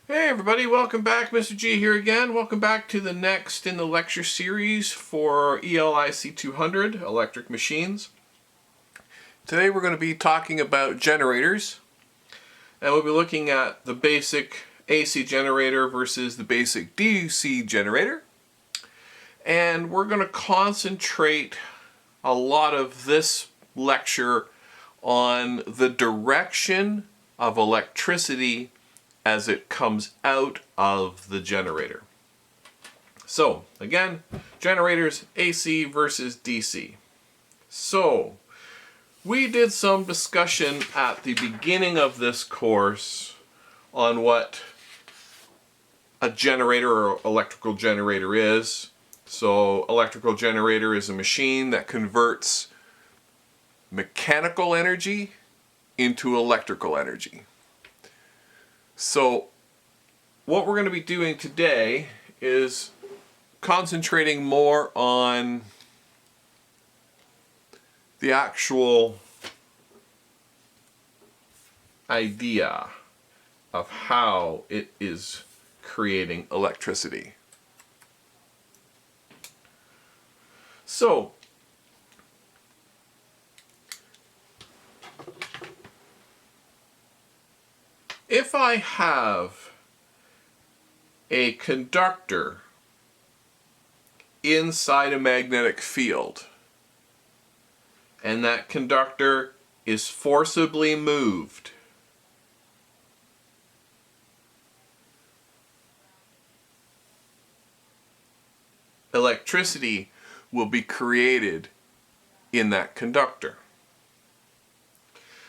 Hey everybody, welcome back. Mr. G here again. Welcome back to the next in the lecture series for ELIC 200, electric machines. Today we're going to be talking about generators, and we'll be looking at the basic AC generator versus the basic DC generator. And we're going to concentrate a lot of this lecture on the direction of electricity as it comes out of the generator. So, again, generators AC versus DC. So, we did some discussion at the beginning of this course on what a generator or electrical generator is. So, electrical generator is a machine that converts mechanical energy into electrical energy. So what we're going to be doing today is concentrating more on the actual idea of how it is creating electricity. So if I have a conductor inside a magnetic field, and that conductor is forcibly moved, electricity will be created in that conductor.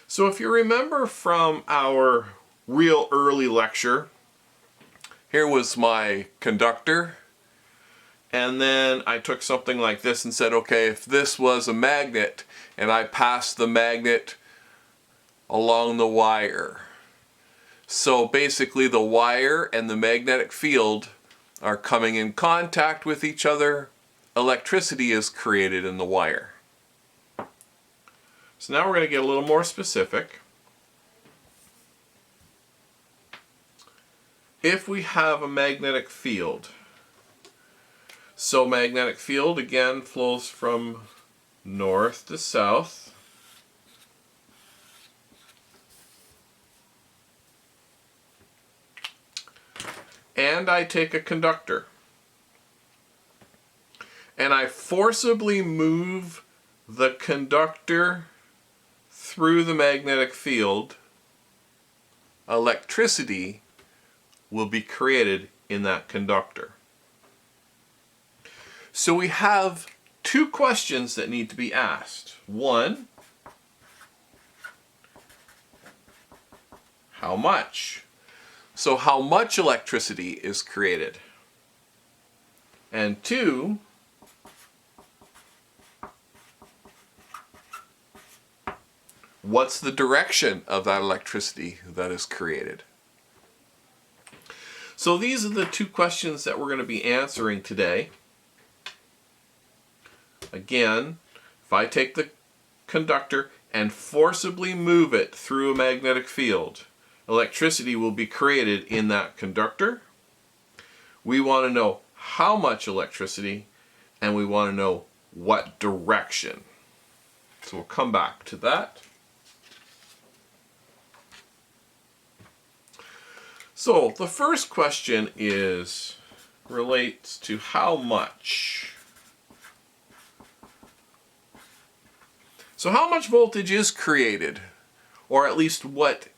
So if you remember from our real early lecture, here was my conductor, and then I took something like this and said, okay, if this was a magnet and I passed the magnet along the wire, so basically the wire and the magnetic field are coming in contact with each other, electricity is created in the wire. So now we're going to get a little more specific. If we have a magnetic field, so magnetic field again flows from north to south. And I take a conductor and I forcibly move the conductor through the magnetic field, electricity will be created in that conductor. So we have two questions that need to be asked. One, how much? So how much electricity is created? And two, what's the direction of that electricity that is created? So these are the two questions that we're going to be answering today. Again, if I take the conductor and forcibly move it through a magnetic field, electricity will be created in that conductor. We want to know how much electricity, and we want to know what direction. So we'll come back to that. So the first question relates to how much. So how much voltage is created, or at least what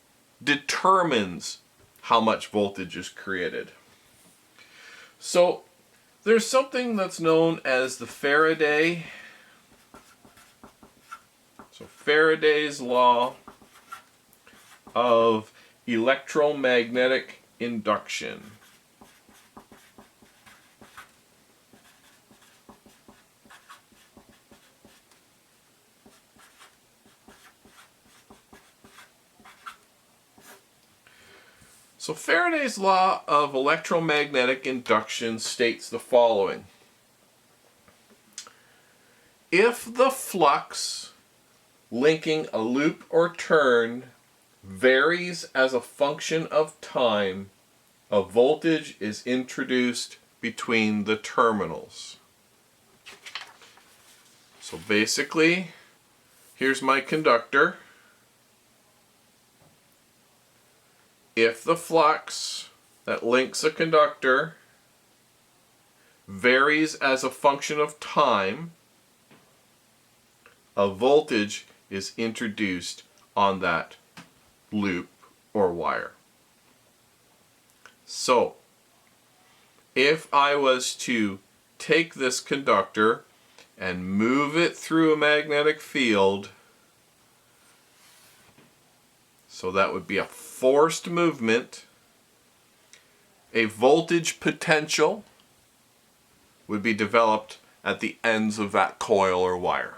determines how much voltage is created? So there's something that's known as the Faradays Law of electromagnetic induction. So Faraday's law of electromagnetic induction states the following. If the flux linking a loop or turn varies as a function of time, a voltage is introduced between the terminals. So basically, here's my conductor. If the flux that links a conductor varies as a function of time, a voltage is introduced on that loop or wire. So, if I was to take this conductor and move it through a magnetic field, so that would be a forced movement, a voltage potential would be developed at the ends of that coil or wire.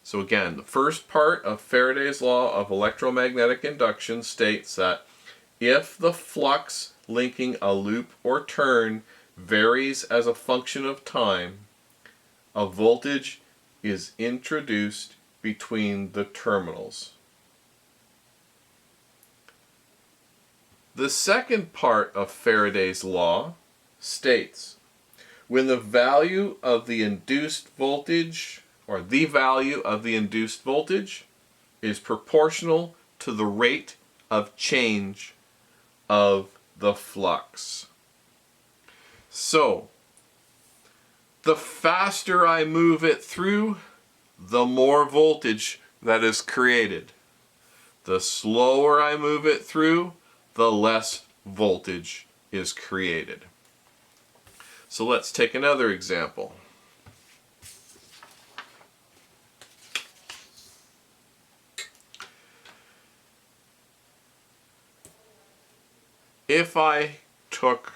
So again, the first part of Faraday's law of electromagnetic induction states that if the flux linking a loop or turn varies as a function of time, a voltage is introduced between the terminals. The second part of Faraday's law states when the value of the induced voltage, or the value of the induced voltage, is proportional to the rate of change of the flux. So, the faster I move it through, the more voltage that is created. The slower I move it through, the less voltage is created. So let's take another example. If I took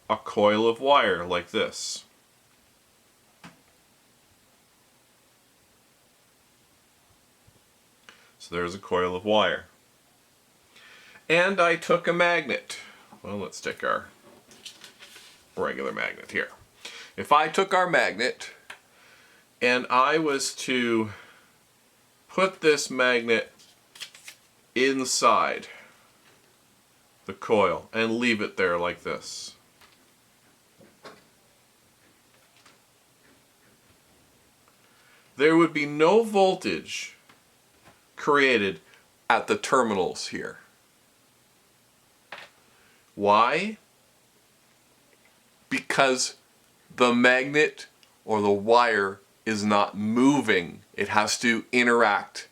a coil of wire like this, so there's a coil of wire, and I took a magnet. Well, let's take our regular magnet here. If I took our magnet and I was to put this magnet inside the coil and leave it there like this, there would be no voltage created at the terminals here. Why? Because the magnet or the wire is not moving. It has to interact.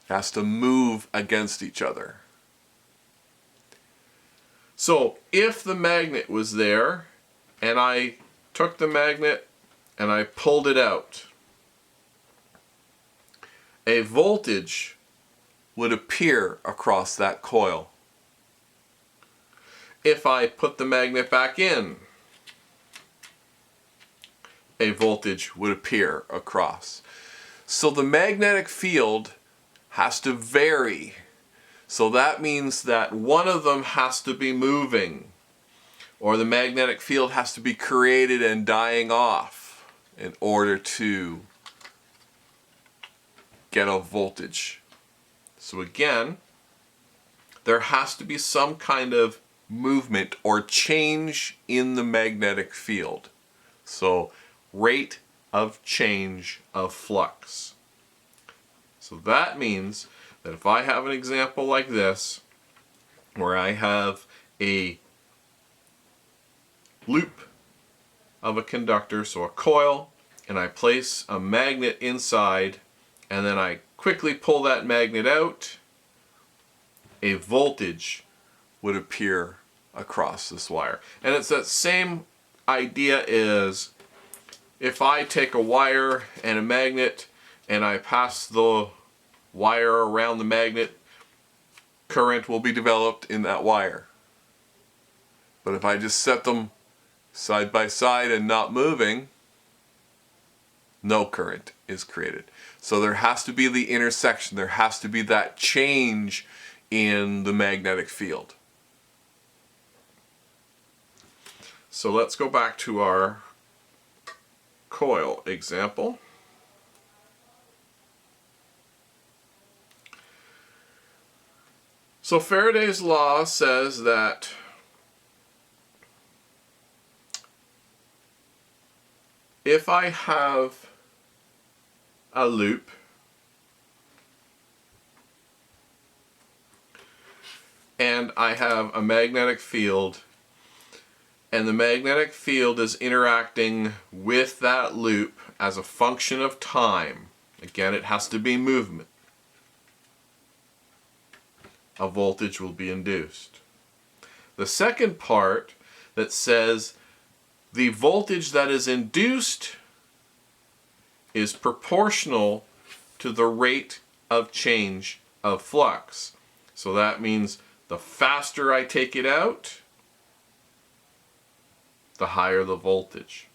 It has to move against each other. So if the magnet was there and I took the magnet and I pulled it out, a voltage would appear across that coil. If I put the magnet back in, a voltage would appear across. So the magnetic field has to vary. So that means that one of them has to be moving, or the magnetic field has to be created and dying off in order to get a voltage. So again, there has to be some kind of movement or change in the magnetic field. So rate of change of flux. So that means that if I have an example like this, where I have a loop of a conductor, so a coil, and I place a magnet inside, and then I quickly pull that magnet out, a voltage would appear across this wire. And it's that same idea as if I take a wire and a magnet and I pass the wire around the magnet, current will be developed in that wire. But if I just set them side by side and not moving, no current is created. So there has to be the intersection, there has to be that change in the magnetic field. So let's go back to our coil example. So Faraday's law says that if I have a loop and I have a magnetic field, and the magnetic field is interacting with that loop as a function of time, again, it has to be movement, a voltage will be induced. The second part that says the voltage that is induced is proportional to the rate of change of flux. So that means the faster I take it out, the higher the voltage.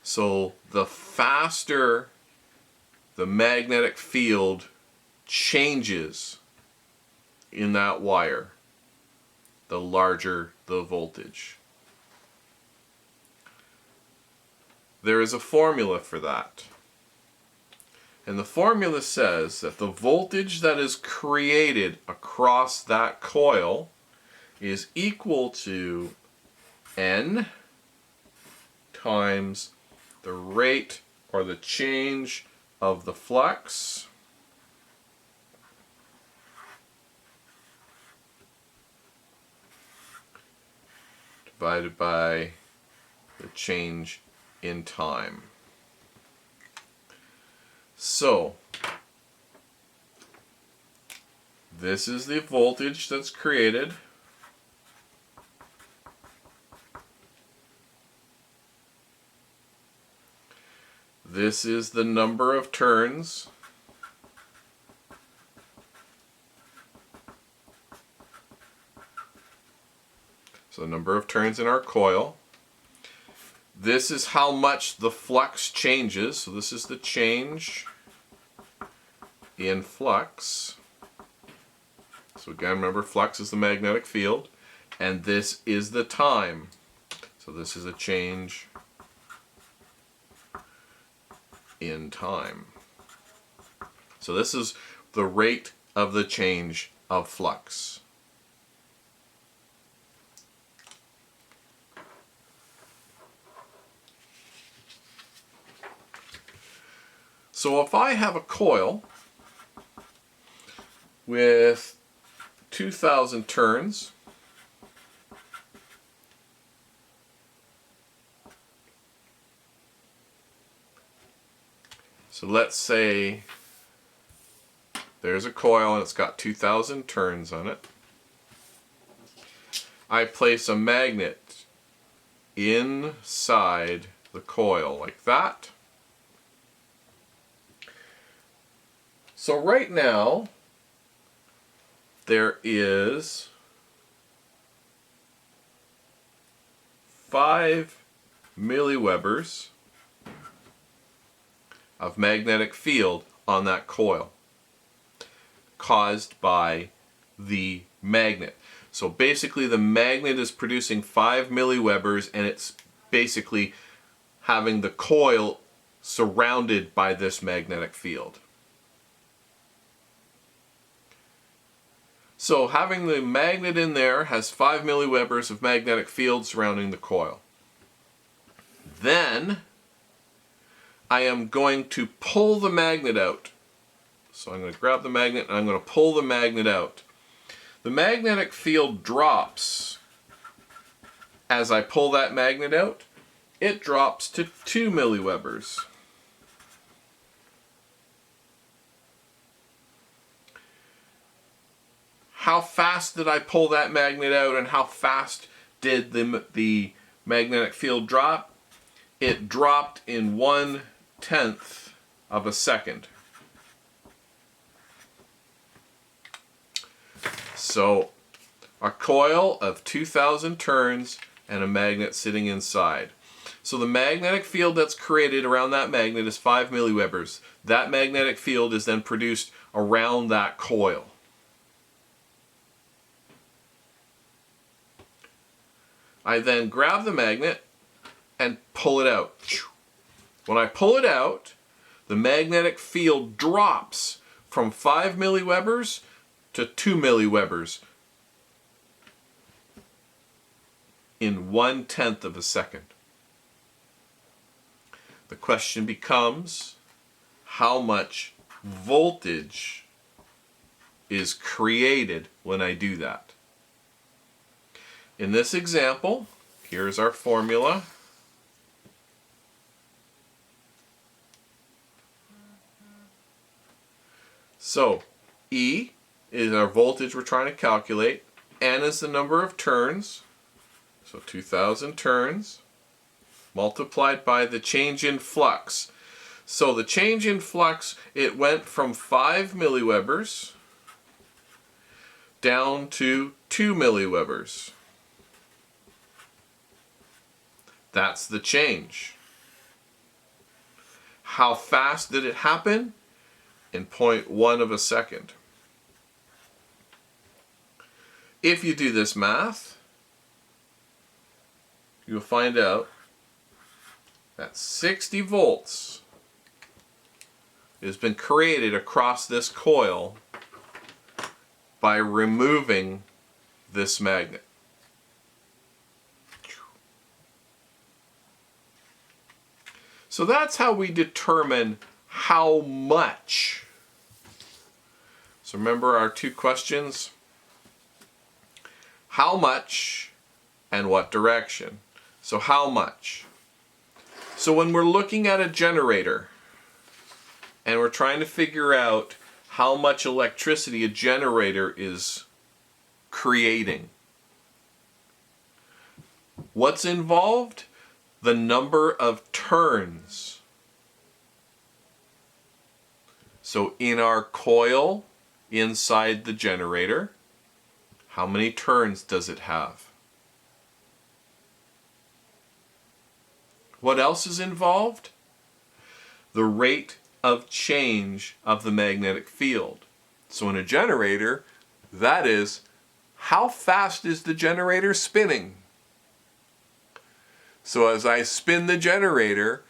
So the faster the magnetic field changes in that wire, the larger the voltage. There is a formula for that. And the formula says that the voltage that is created across that coil is equal to N times the rate or the change of the flux divided by the change in time. So, this is the voltage that's created. This is the number of turns. So the number of turns in our coil. This is how much the flux changes. So this is the change in flux. So again, remember, flux is the magnetic field. And this is the time. So this is a change in time. So this is the rate of the change of flux. So if I have a coil with 2,000 turns, so let's say there's a coil and it's got 2,000 turns on it. I place a magnet inside the coil like that. So right now, there is 5 milliwebers of magnetic field on that coil caused by the magnet. So basically the magnet is producing 5 milliwebers and it's basically having the coil surrounded by this magnetic field. So having the magnet in there has 5 milliwebers of magnetic field surrounding the coil. Then I am going to pull the magnet out. So I'm going to grab the magnet and I'm going to pull the magnet out. The magnetic field drops as I pull that magnet out. It drops to 2 milliwebers. How fast did I pull that magnet out and how fast did the magnetic field drop? It dropped in 1/10 of a second. So a coil of 2,000 turns and a magnet sitting inside. So the magnetic field that's created around that magnet is 5 milliwebers. That magnetic field is then produced around that coil. I then grab the magnet and pull it out. When I pull it out, the magnetic field drops from 5 milliwebers to 2 milliwebers in 1/10 of a second. The question becomes, how much voltage is created when I do that? In this example, here's our formula. So, E is our voltage we're trying to calculate. N is the number of turns. So 2,000 turns multiplied by the change in flux. So the change in flux, it went from 5 milliwebers down to 2 milliwebers. That's the change. How fast did it happen? In 0.1 of a second. If you do this math, you'll find out that 60 volts has been created across this coil by removing this magnet. So that's how we determine how much. So remember our two questions? How much and what direction? So how much? So when we're looking at a generator and we're trying to figure out how much electricity a generator is creating, what's involved? The number of turns. So in our coil inside the generator, how many turns does it have? What else is involved? The rate of change of the magnetic field. So in a generator, that is, how fast is the generator spinning? So as I spin the generator,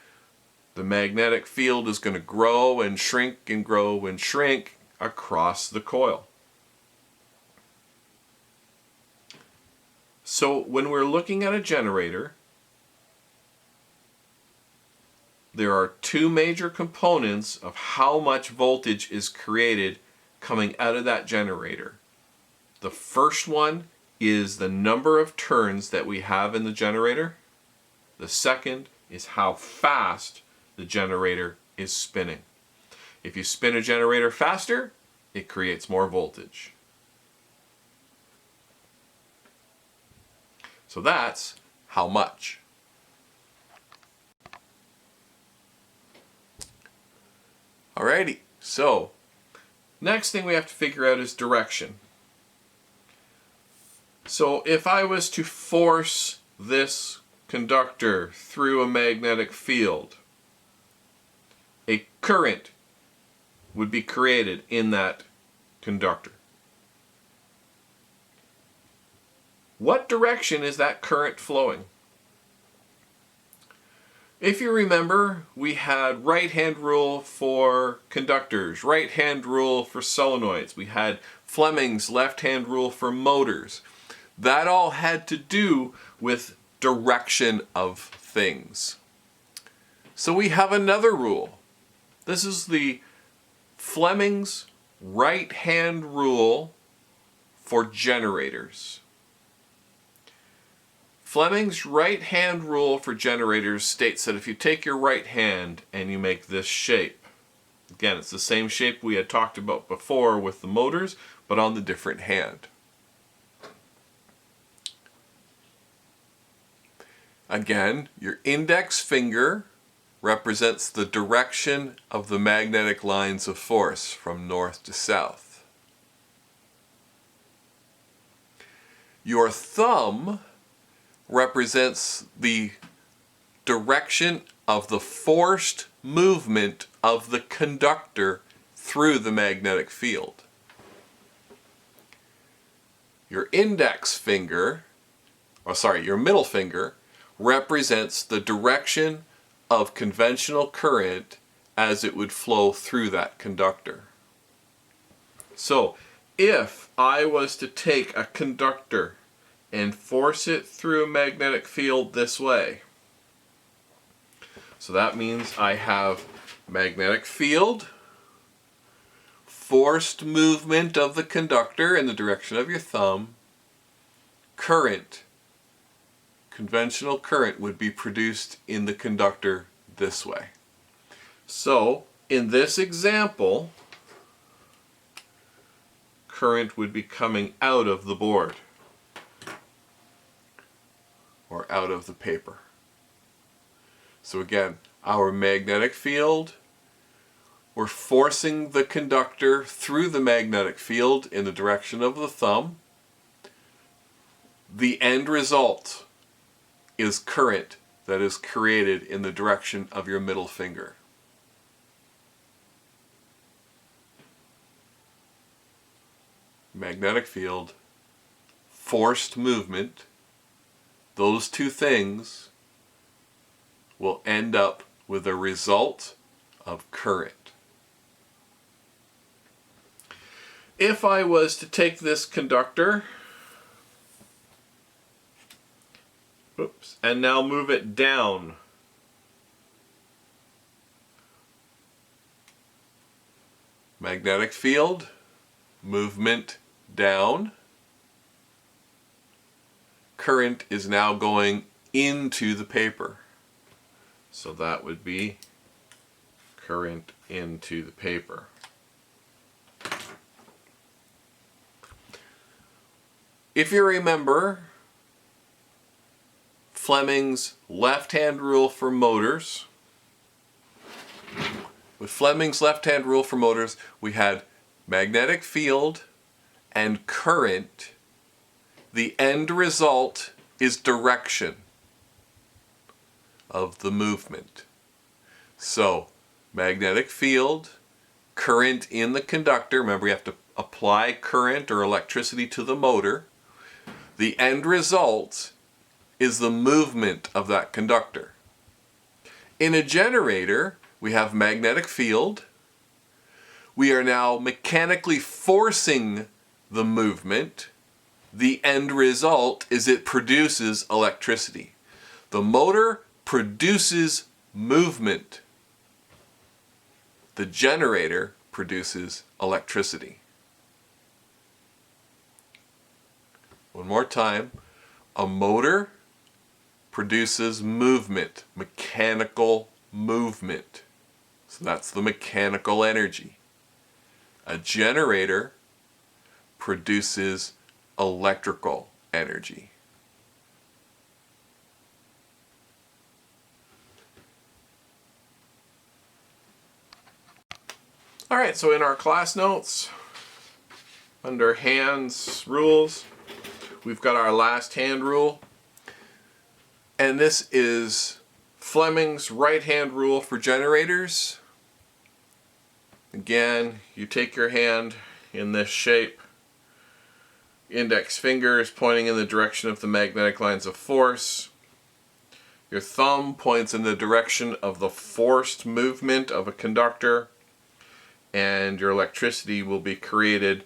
the magnetic field is going to grow and shrink and grow and shrink across the coil. So when we're looking at a generator, there are two major components of how much voltage is created coming out of that generator. The first one is the number of turns that we have in the generator. The second is how fast the generator is spinning. If you spin a generator faster, it creates more voltage. So that's how much. Alrighty, so next thing we have to figure out is direction. So if I was to force this conductor through a magnetic field, a current would be created in that conductor. What direction is that current flowing? If you remember, we had right-hand rule for conductors, right-hand rule for solenoids. We had Fleming's left-hand rule for motors. That all had to do with direction of things. So we have another rule. This is the Fleming's right-hand rule for generators. Fleming's right-hand rule for generators states that if you take your right hand and you make this shape, again, it's the same shape we had talked about before with the motors, but on the different hand. Again, your index finger represents the direction of the magnetic lines of force from north to south. Your thumb represents the direction of the forced movement of the conductor through the magnetic field. Your index finger, your middle finger, represents the direction of conventional current as it would flow through that conductor. So if I was to take a conductor and force it through a magnetic field this way, so that means I have magnetic field, forced movement of the conductor in the direction of your thumb, current, conventional current would be produced in the conductor this way. So in this example, current would be coming out of the board or out of the paper. So again, our magnetic field, we're forcing the conductor through the magnetic field in the direction of the thumb. The end result is current that is created in the direction of your middle finger. Magnetic field, forced movement, those two things will end up with a result of current. If I was to take this conductor, and now move it down, magnetic field, movement down, current is now going into the paper. So that would be current into the paper. If you remember Fleming's left-hand rule for motors, with Fleming's left-hand rule for motors, we had magnetic field and current. The end result is direction of the movement. So, magnetic field, current in the conductor. Remember, you have to apply current or electricity to the motor. The end result is the movement of that conductor. In a generator, we have magnetic field. We are now mechanically forcing the movement. The end result is it produces electricity. The motor produces movement. The generator produces electricity. One more time. A motor produces movement, mechanical movement. So that's the mechanical energy. A generator produces electrical energy. All right, so in our class notes, under hands rules, we've got our last hand rule. And this is Fleming's right-hand rule for generators. Again, you take your hand in this shape. Index finger is pointing in the direction of the magnetic lines of force. Your thumb points in the direction of the forced movement of a conductor. And your electricity will be created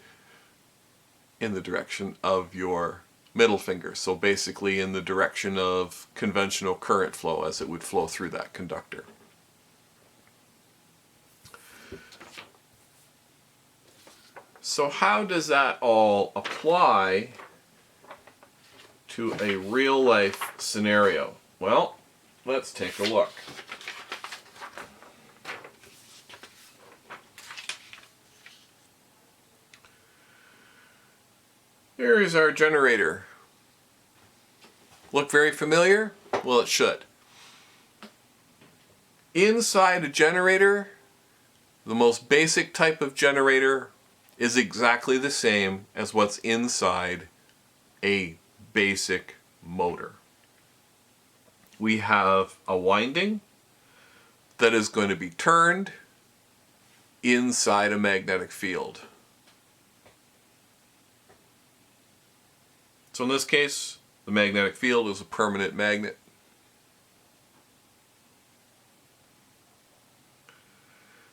in the direction of your middle finger, so basically in the direction of conventional current flow as it would flow through that conductor. So how does that all apply to a real life scenario? Well, let's take a look. Here is our generator. Look very familiar? Well, it should. Inside a generator, the most basic type of generator is exactly the same as what's inside a basic motor. We have a winding that is going to be turned inside a magnetic field. So in this case, the magnetic field is a permanent magnet.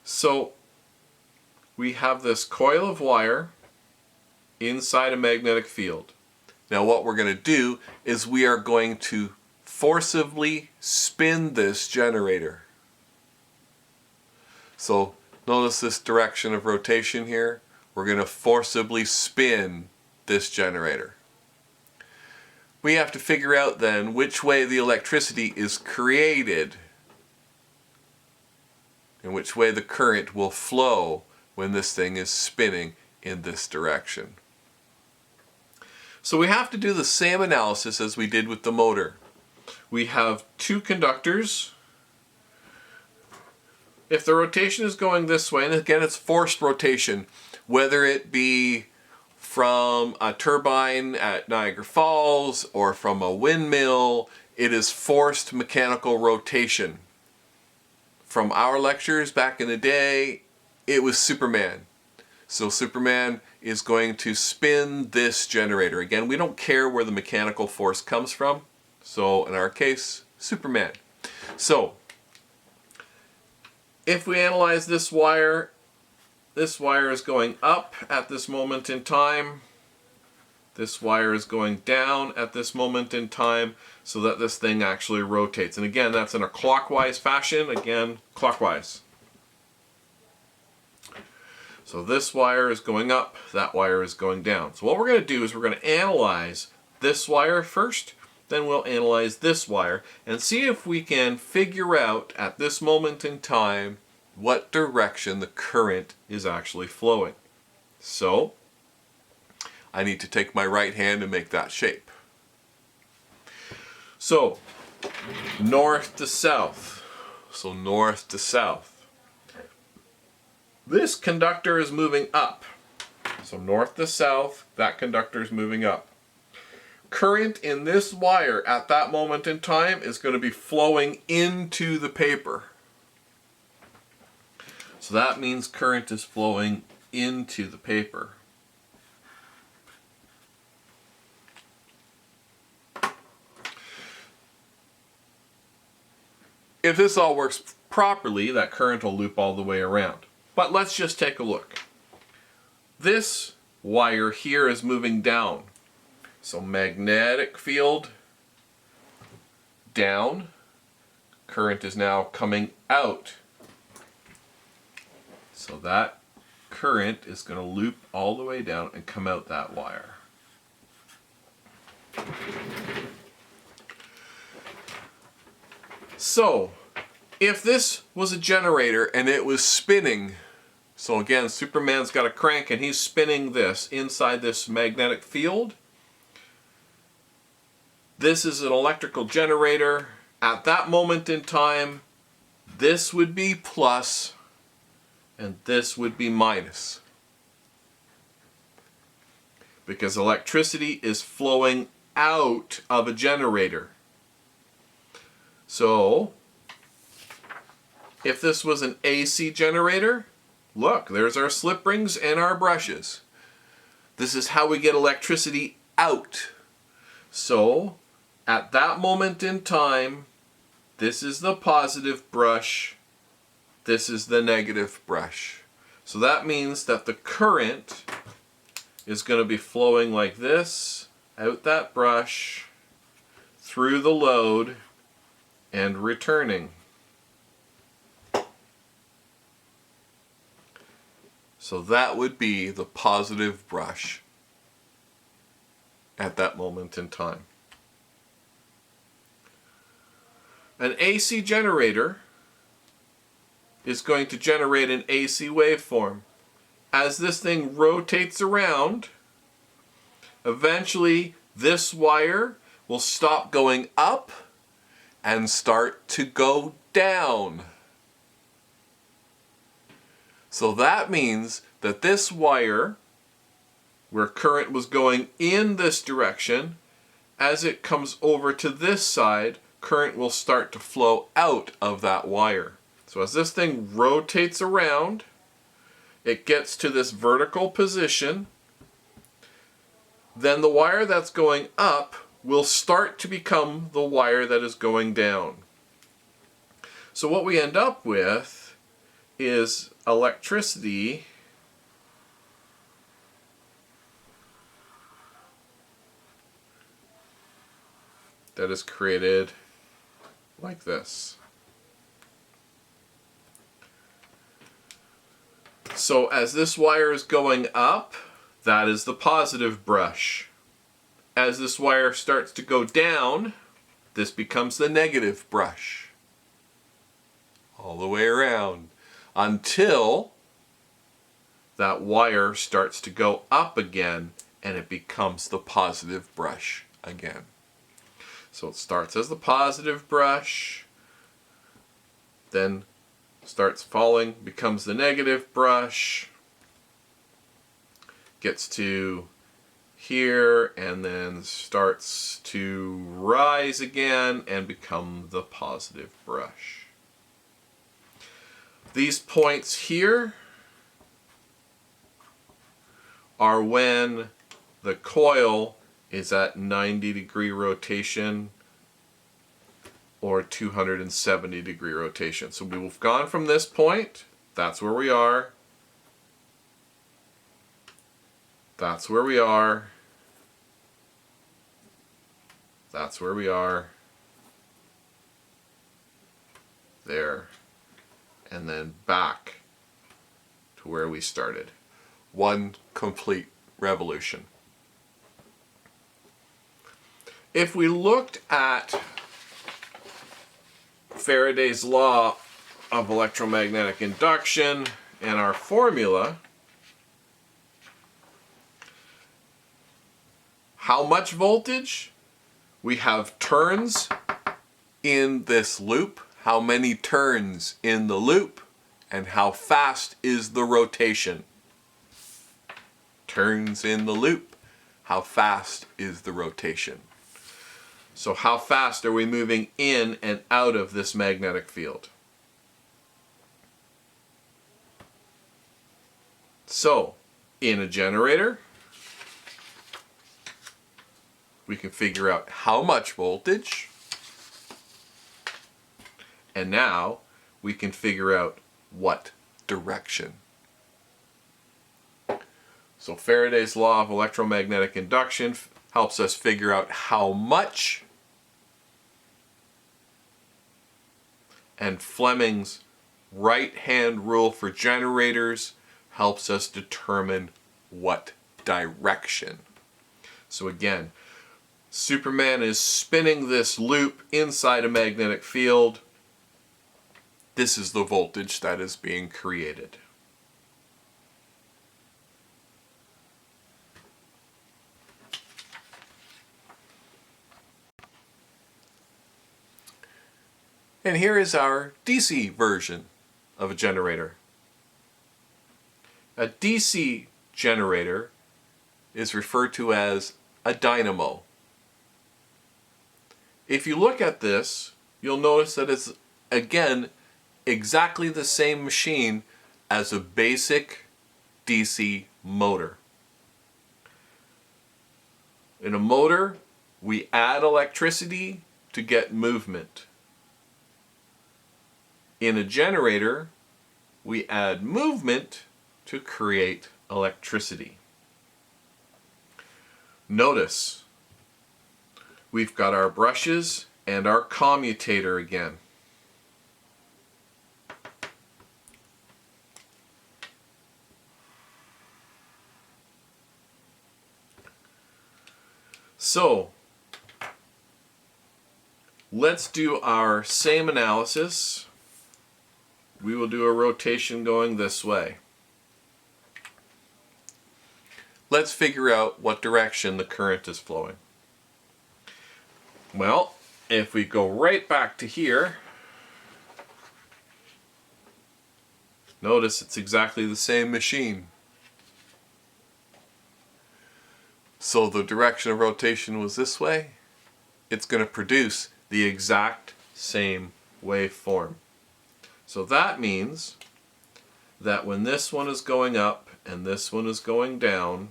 So we have this coil of wire inside a magnetic field. Now what we're going to do is we are going to forcibly spin this generator. So notice this direction of rotation here. We're going to forcibly spin this generator. We have to figure out then which way the electricity is created and which way the current will flow when this thing is spinning in this direction. So we have to do the same analysis as we did with the motor. We have two conductors. If the rotation is going this way, and again it's forced rotation, whether it be from a turbine at Niagara Falls or from a windmill, it is forced mechanical rotation. From our lectures back in the day, it was Superman. So Superman is going to spin this generator. Again, we don't care where the mechanical force comes from. So in our case, Superman. So if we analyze this wire is going up at this moment in time. This wire is going down at this moment in time so that this thing actually rotates. And again, that's in a clockwise fashion. Again, clockwise. So this wire is going up, that wire is going down. So what we're going to do is we're going to analyze this wire first, then we'll analyze this wire and see if we can figure out at this moment in time what direction the current is actually flowing. So I need to take my right hand and make that shape. So north to south. So north to south. This conductor is moving up. So north to south, that conductor is moving up. Current in this wire at that moment in time is going to be flowing into the paper. So that means current is flowing into the paper. If this all works properly, that current will loop all the way around. But let's just take a look. This wire here is moving down. So magnetic field down. Current is now coming out. So that current is going to loop all the way down and come out that wire. So if this was a generator and it was spinning, so again, Superman's got a crank and he's spinning this inside this magnetic field. This is an electrical generator. At that moment in time, this would be plus and this would be minus. Because electricity is flowing out of a generator. So if this was an AC generator, look, there's our slip rings and our brushes. This is how we get electricity out. So at that moment in time, this is the positive brush, this is the negative brush. So that means that the current is going to be flowing like this, out that brush, through the load, and returning. So that would be the positive brush at that moment in time. An AC generator is going to generate an AC waveform. As this thing rotates around, eventually this wire will stop going up and start to go down. So that means that this wire, where current was going in this direction, as it comes over to this side, current will start to flow out of that wire. So as this thing rotates around, it gets to this vertical position, then the wire that's going up will start to become the wire that is going down. So what we end up with is electricity that is created like this. So as this wire is going up, that is the positive brush. As this wire starts to go down, this becomes the negative brush. All the way around until that wire starts to go up again and it becomes the positive brush again. So it starts as the positive brush, then starts falling, becomes the negative brush, gets to here, and then starts to rise again and become the positive brush. These points here are when the coil is at 90-degree rotation or 270-degree rotation. So we've gone from this point, that's where we are, that's where we are, that's where we are, there, and then back to where we started. One complete revolution. If we looked at Faraday's law of electromagnetic induction and our formula, how much voltage? We have turns in this loop, how many turns in the loop, and how fast is the rotation. Turns in the loop, how fast is the rotation? So how fast are we moving in and out of this magnetic field? So, in a generator, we can figure out how much voltage, and now we can figure out what direction. So Faraday's law of electromagnetic induction helps us figure out how much, and Fleming's right-hand rule for generators helps us determine what direction. So again, Superman is spinning this loop inside a magnetic field. This is the voltage that is being created. And here is our DC version of a generator. A DC generator is referred to as a dynamo. If you look at this, you'll notice that it's, again, exactly the same machine as a basic DC motor. In a motor, we add electricity to get movement. In a generator, we add movement to create electricity. Notice, we've got our brushes and our commutator again. So, let's do our same analysis. We will do a rotation going this way. Let's figure out what direction the current is flowing. Well, if we go right back to here, notice it's exactly the same machine. So the direction of rotation was this way. It's going to produce the exact same waveform. So that means that when this one is going up and this one is going down,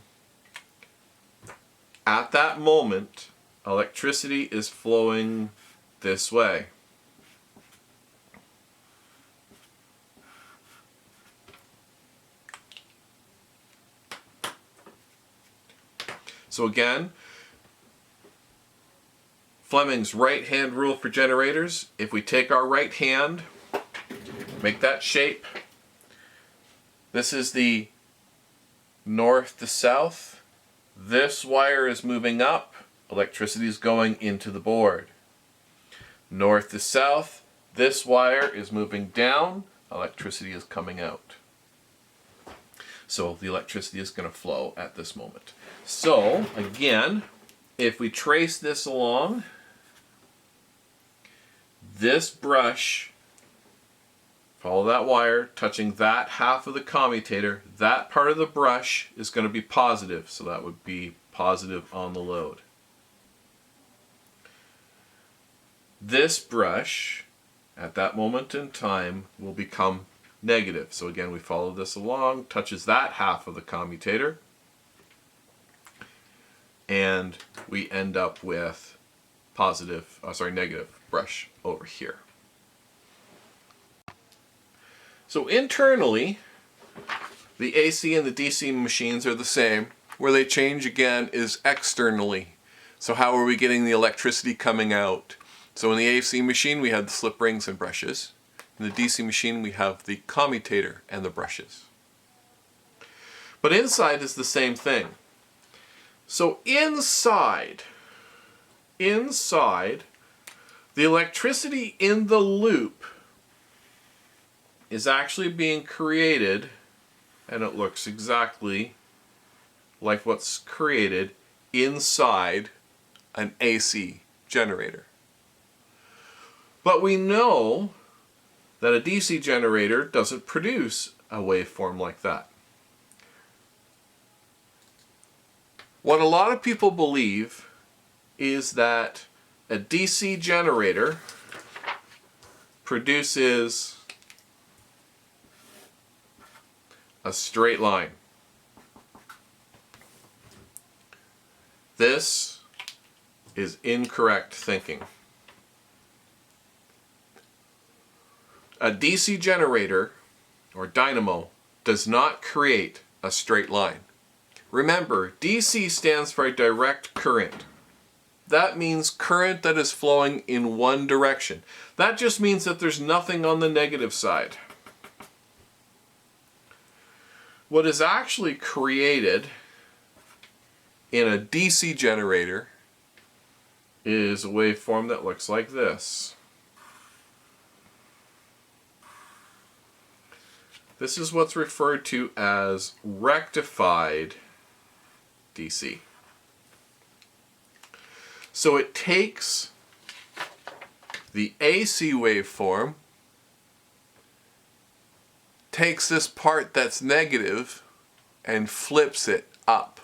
at that moment, electricity is flowing this way. So again, Fleming's right-hand rule for generators. If we take our right hand, make that shape. This is the north to south. This wire is moving up. Electricity is going into the board. North to south. This wire is moving down. Electricity is coming out. So the electricity is going to flow at this moment. So again, if we trace this along, this brush, follow that wire, touching that half of the commutator, that part of the brush is going to be positive, so that would be positive on the load. This brush, at that moment in time, will become negative. So again, we follow this along, touches that half of the commutator, and we end up with negative brush over here. So internally, the AC and the DC machines are the same. Where they change again is externally. So how are we getting the electricity coming out? So in the AC machine we have the slip rings and brushes. In the DC machine we have the commutator and the brushes. But inside is the same thing. So inside, the electricity in the loop is actually being created, and it looks exactly like what's created inside an AC generator. But we know that a DC generator doesn't produce a waveform like that. What a lot of people believe is that a DC generator produces a straight line. This is incorrect thinking. A DC generator, or dynamo, does not create a straight line. Remember, DC stands for direct current. That means current that is flowing in one direction. That just means that there's nothing on the negative side. What is actually created in a DC generator is a waveform that looks like this. This is what's referred to as rectified DC. So it takes the AC waveform, takes this part that's negative, and flips it up.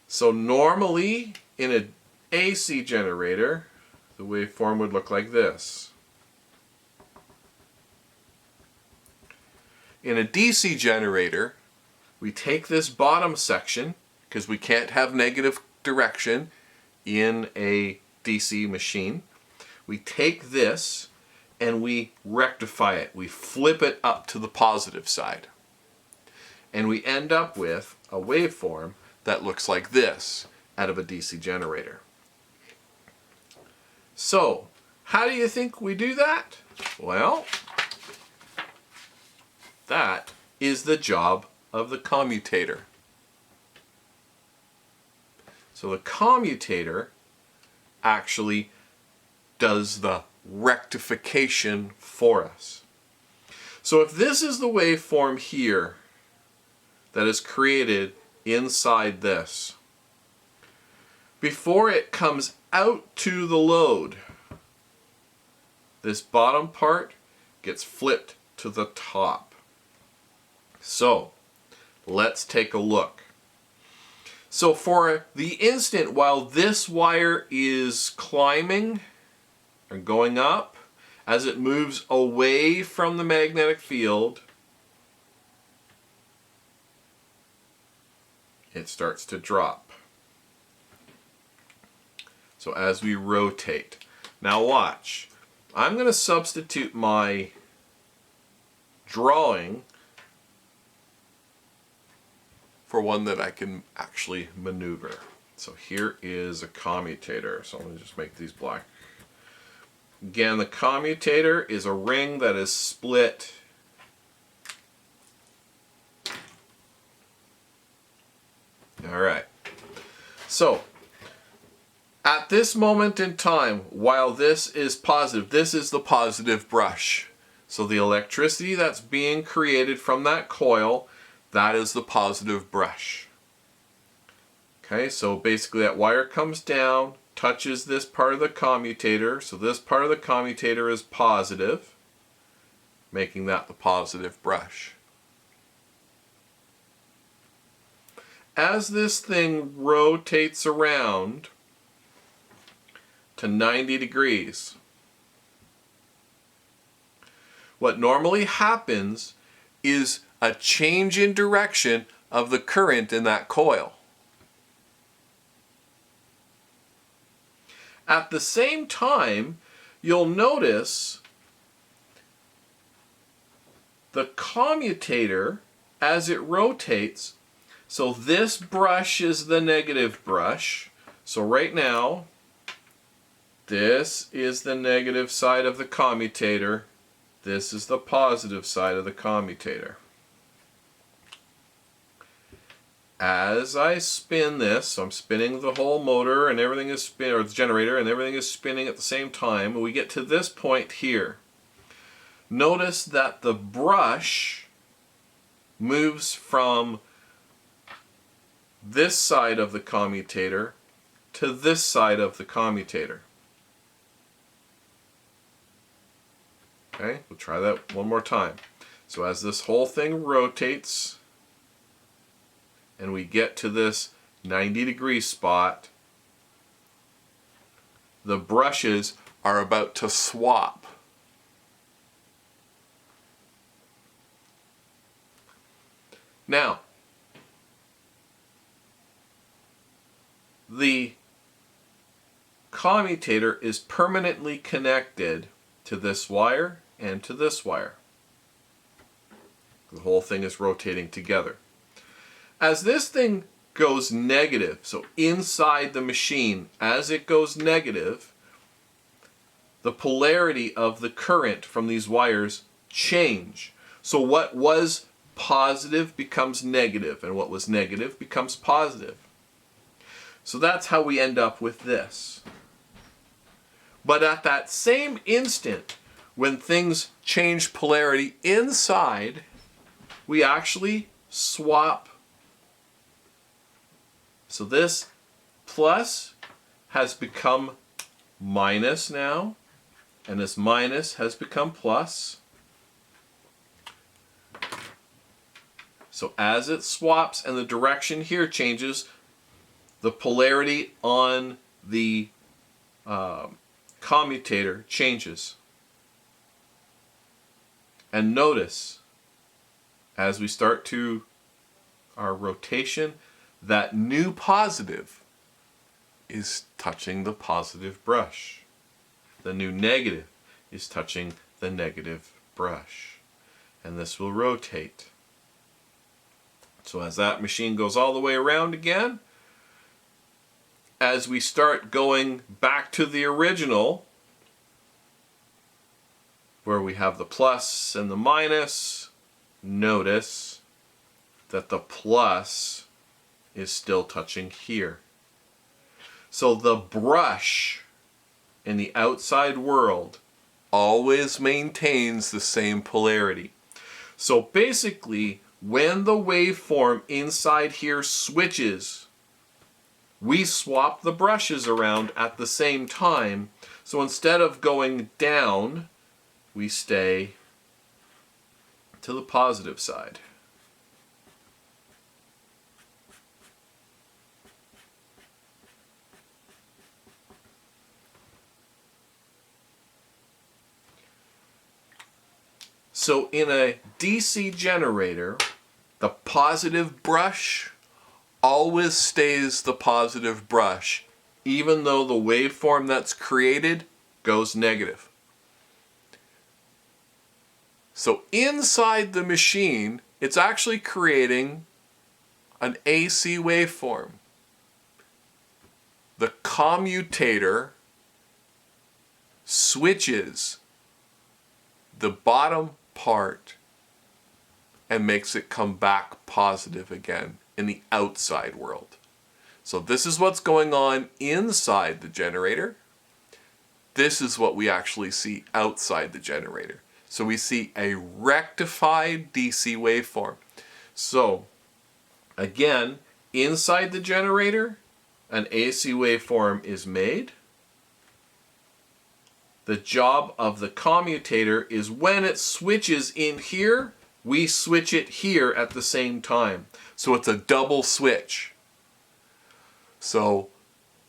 So normally in an AC generator, the waveform would look like this. In a DC generator, we take this bottom section, because we can't have negative direction in a DC machine. We take this and we rectify it. We flip it up to the positive side. And we end up with a waveform that looks like this out of a DC generator. So, how do you think we do that? Well, that is the job of the commutator. So the commutator actually does the rectification for us. So if this is the waveform here that is created inside this, before it comes out to the load, this bottom part gets flipped to the top. So let's take a look. So for the instant while this wire is climbing or going up, as it moves away from the magnetic field, it starts to drop. So as we rotate. Now watch. I'm going to substitute my drawing for one that I can actually maneuver. So here is a commutator. So let me just make these black. Again, the commutator is a ring that is split Alright, so at this moment in time, while this is positive, this is the positive brush. So the electricity that's being created from that coil, that is the positive brush. Okay, so basically that wire comes down, touches this part of the commutator, so this part of the commutator is positive, making that the positive brush. As this thing rotates around to 90 degrees, what normally happens is a change in direction of the current in that coil. At the same time, you'll notice the commutator, as it rotates, so this brush is the negative brush. So right now, this is the negative side of the commutator. This is the positive side of the commutator. As I spin this, so I'm spinning the whole motor and everything is spinning, or the generator, and everything is spinning at the same time, we get to this point here. Notice that the brush moves from this side of the commutator to this side of the commutator. Okay, we'll try that one more time. So as this whole thing rotates and we get to this 90-degree spot, the brushes are about to swap. Now, the commutator is permanently connected to this wire and to this wire. The whole thing is rotating together. As this thing goes negative, so inside the machine, as it goes negative, the polarity of the current from these wires change. So what was positive becomes negative, and what was negative becomes positive. So that's how we end up with this. But at that same instant, when things change polarity inside, we actually swap. So this plus has become minus now, and this minus has become plus. So as it swaps and the direction here changes, the polarity on the commutator changes. And notice, as we start to our rotation, that new positive is touching the positive brush. The new negative is touching the negative brush. And this will rotate. So as that machine goes all the way around again, as we start going back to the original, where we have the plus and the minus, notice that the plus is still touching here. So the brush in the outside world always maintains the same polarity. So basically, when the waveform inside here switches, we swap the brushes around at the same time. So instead of going down, we stay to the positive side. So in a DC generator, the positive brush always stays the positive brush, even though the waveform that's created goes negative. So inside the machine, it's actually creating an AC waveform. the commutator switches the bottom part and makes it come back positive again in the outside world. So this is what's going on inside the generator. This is what we actually see outside the generator. So we see a rectified DC waveform. So again, inside the generator, an AC waveform is made. The job of the commutator is when it switches in here, we switch it here at the same time. So it's a double switch. So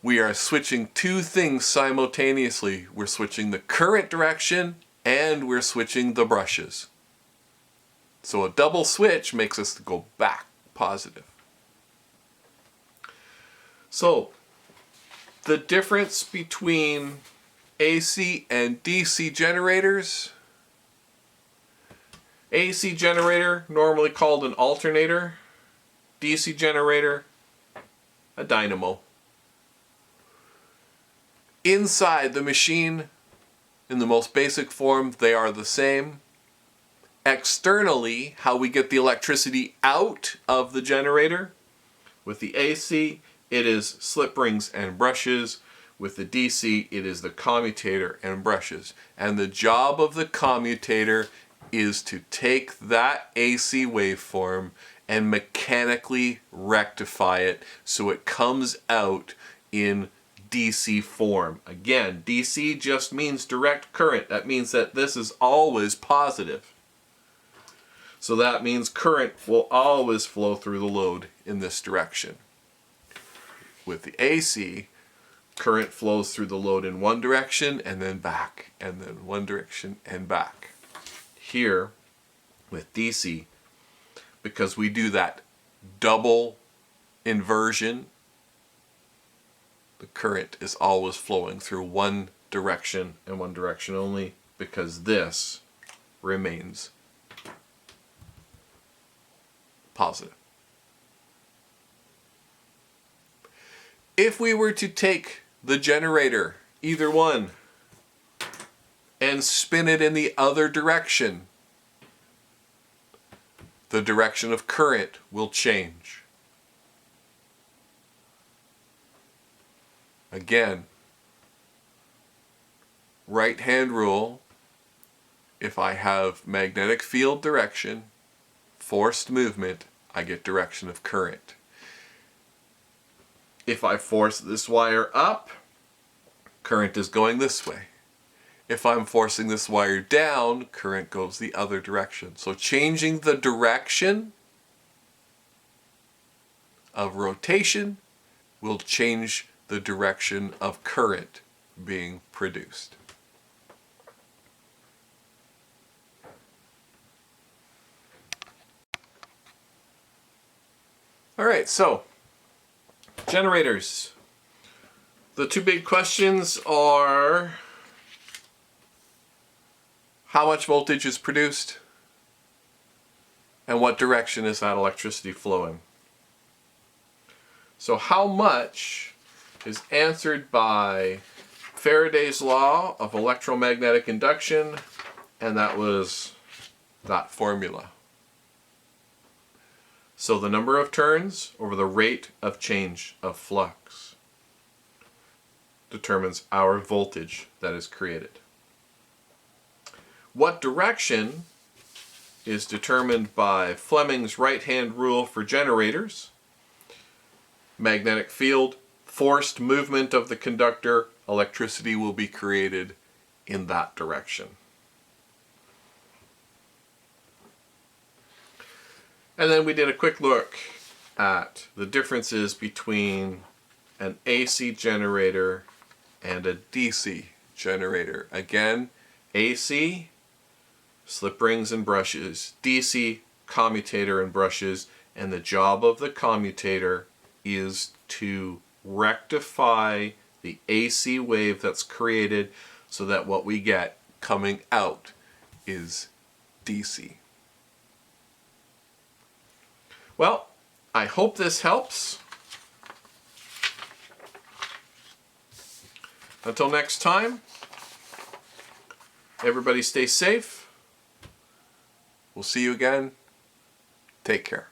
we are switching two things simultaneously. We're switching the current direction and we're switching the brushes. So a double switch makes us go back positive. So the difference between AC and DC generators. AC generator, normally called an alternator. DC generator, a dynamo. Inside the machine, in the most basic form, they are the same. Externally, how we get the electricity out of the generator. With the AC, it is slip rings and brushes. With the DC, it is the commutator and brushes. And the job of the commutator is to take that AC waveform and mechanically rectify it so it comes out in DC form. Again, DC just means direct current. That means that this is always positive. So that means current will always flow through the load in this direction. With the AC, current flows through the load in one direction and then back, and then one direction and back. Here, with DC, because we do that double inversion, the current is always flowing through one direction and one direction only, because this remains positive. If we were to take the generator, either one, and spin it in the other direction, the direction of current will change. Again, right-hand rule, if I have magnetic field direction, forced movement, I get direction of current. If I force this wire up, current is going this way. If I'm forcing this wire down, current goes the other direction. So changing the direction of rotation will change the direction of current being produced. All right, so generators. The two big questions are: how much voltage is produced, and what direction is that electricity flowing? So how much is answered by Faraday's law of electromagnetic induction, and that was that formula. So the number of turns over the rate of change of flux determines our voltage that is created. What direction is determined by Fleming's right-hand rule for generators. Magnetic field, forced movement of the conductor, electricity will be created in that direction. And then we did a quick look at the differences between an AC generator and a DC generator. Again, AC, slip rings and brushes. DC, commutator and brushes. And the job of the commutator is to rectify the AC wave that's created so that what we get coming out is DC. Well, I hope this helps. Until next time, everybody stay safe. We'll see you again. Take care.